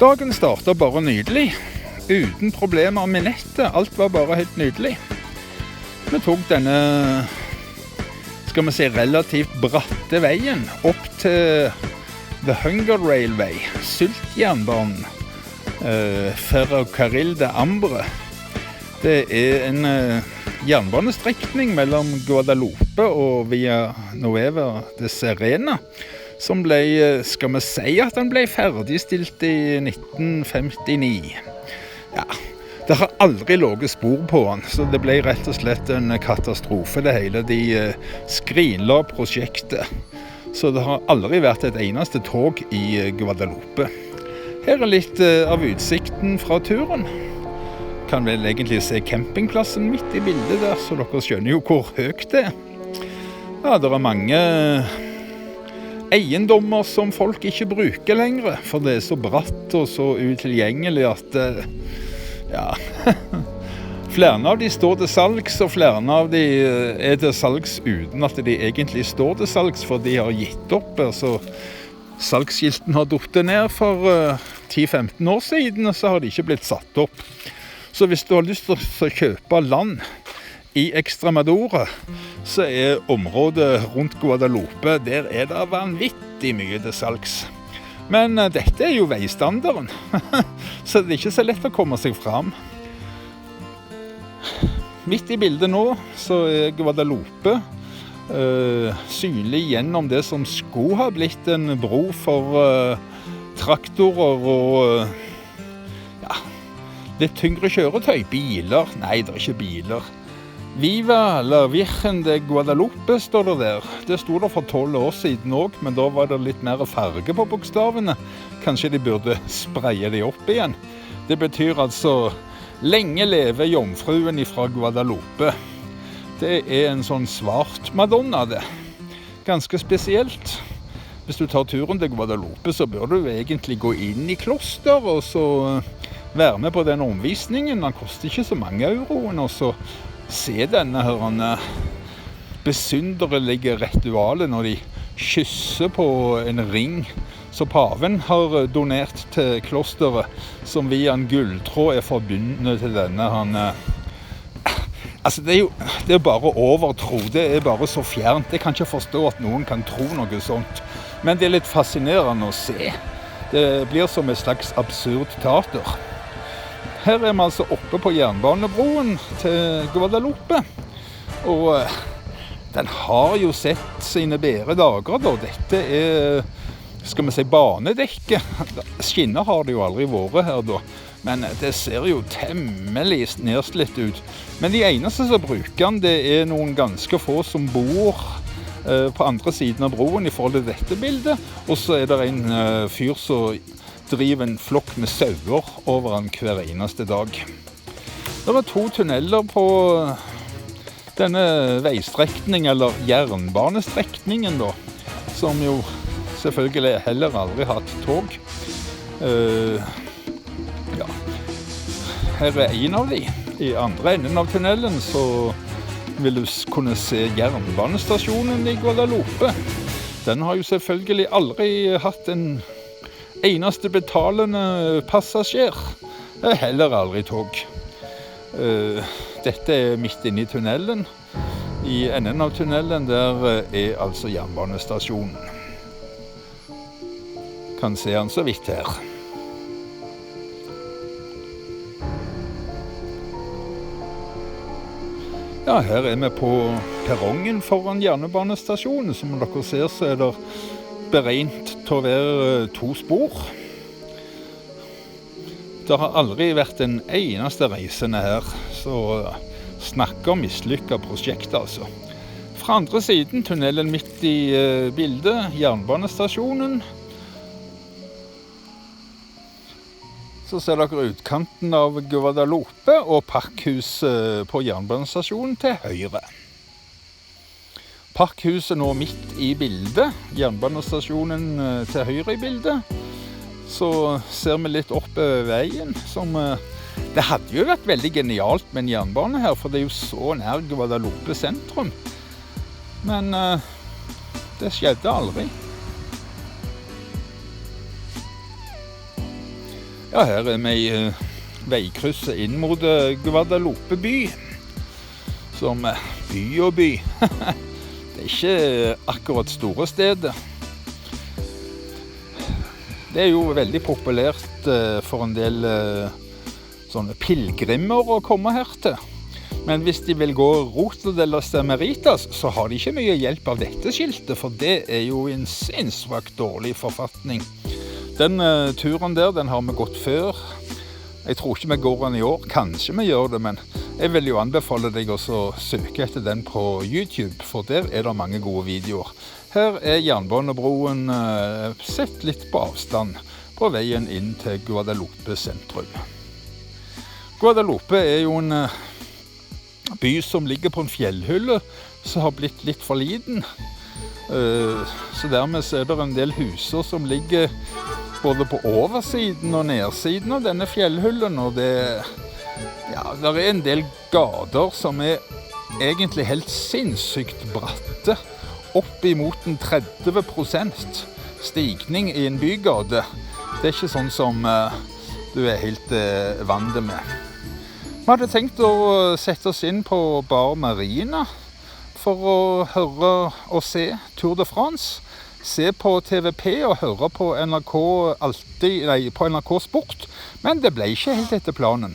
Dagen startet bare nydelig, uten problemer med nettet. Alt var bare helt nydelig. Vi tok denne, skal vi si, relativt bratte veien opp til The Hunger Railway, Sultjernbanen, Ferrocarril de Ambre. Det er en jernbanestrekning mellom Guadalupe og Villa Nueva de Serena, som ble, skal vi si at den ble ferdigstilt i 1959. Ja, det har aldri ligget spor på den, så det ble rett og slett en katastrofe det hele. De skrinla prosjektet, så det har aldri vært et eneste tog i Guadalupe. Her er litt av utsikten fra turen. Kan vel egentlig se campingplassen midt i bildet der, så dere skjønner jo hvor høyt det er. Ja, det er mange eiendommer som folk ikke bruker lenger, for det er så bratt og så utilgjengelig at, ja, flere av de står til salgs, og flere av de er til salgs uten at de egentlig står til salgs, for de har gitt opp. Altså, salgsskilten har duttet ned for 10-15 år siden, og så har de ikke blitt satt opp. Så hvis du har lyst til å kjøpe land i Extremadura, så er området rundt Guadalupe, der er det vanvittig mye til salgs. Men dette er jo veistandarden, så det er ikke så lett å komme seg fram. Midt i bildet nå så er Guadalupe synlig gjennom det som skulle ha blitt en bro for traktorer og ja, litt tyngre kjøretøy. Biler? Nei, det er ikke biler. Viva la Virgen de Guadalupe står det der. Det stod der for 12 år siden også, men da var det litt mer farge på bokstavene. Kanskje de burde spraye de opp igjen. Det betyr altså lenge leve jomfruen fra Guadalupe. Det er en sånn svart Madonna det. Ganske spesielt. Hvis du tar turen til Guadalupe, så bør du egentlig gå inn i kloster og så være med på den omvisningen. Den koster ikke så mange euroen, og så se denne her besynderlige ritualet når de kysser på en ring som paven har donert til klosteret, som via en gulltråd er forbundet til denne. Altså det er bare overtro, det er bare så fjernt. Jeg kan ikke forstå at noen kan tro noe sånt, men det er litt fascinerende å se. Det blir som et slags absurd teater. Her er vi altså oppe på jernbanebroen til Guadalupe, og den har jo sett sine bedre dager da. Dette er, skal vi si, banedekke. Skinner har det jo aldri vært her da, men det ser jo temmelig nedslitt ut. Men de eneste som bruker den, det er noen ganske få som bor på andre siden av broen i forhold til dette bildet, og så er det en fyr som driver en flokk med sauer over den hver eneste dag. Det er 2 tunneler på denne veistrekningen, eller jernbanestrekningen da, som jo selvfølgelig heller aldri hatt tog. Ja. Her er en av de. I andre enden av tunnelen så vil du kunne se jernbanestasjonen i Guadalupe. Den har jo selvfølgelig aldri hatt en eneste betalende passasjer. Det er heller aldri tog. Dette er midt inne i tunnelen. I enden av tunnelen der er altså jernbanestasjonen. Kan se den så vidt her. Ja, her er vi på perrongen foran jernbanestasjonen. Som dere ser så er det beregnet til å være 2 spor. Det har aldri vært en eneste reisende her, så snakker om mislykket prosjekt altså. Fra andre siden, tunnelen midt i bildet, jernbanestasjonen. Så ser dere utkanten av Guadalupe og parkhuset på jernbanestasjonen til høyre. Parkhuset nå midt i bildet, jernbanestasjonen til høyre i bildet. Så ser vi litt opp veien, som det hadde jo vært veldig genialt med en jernbane her, for det er jo så nær Guadalupe sentrum. Men det skjedde aldri. Ja, her vi i veikrysset inn mot Guadeloupe by. Som by og by. Det ikke akkurat store stedet. Det jo veldig populært for en del sånne pilgrimer å komme her til. Men hvis de vil gå Ruta de las Emeritas, så har de ikke mye hjelp av dette skiltet, for det jo i en sinnssvakt dårlig forfatning. Den turen der, den har vi gått før. Jeg tror ikke vi går den i år, kanskje vi gjør det, men jeg vil jo anbefale deg også å søke etter den på YouTube, for der det mange gode videoer. Her jernbanebroen sett litt på avstand på veien inn til Guadeloupe sentrum. Guadeloupe jo en by som ligger på en fjellhylle, som har blitt litt for liten. Så dermed det en del huser som ligger både på oversiden og nedsiden av denne fjellhyllen, og der en del gater som egentlig helt sinnssykt bratte, opp imot en 30% stigning i en bygate. Det ikke sånn som du helt vant med. Vi hadde tenkt å sette oss inn på Bar Marina for å høre og se Tour de France, se på TVP og høre på NRK Sport, men det ble ikke helt etter planen.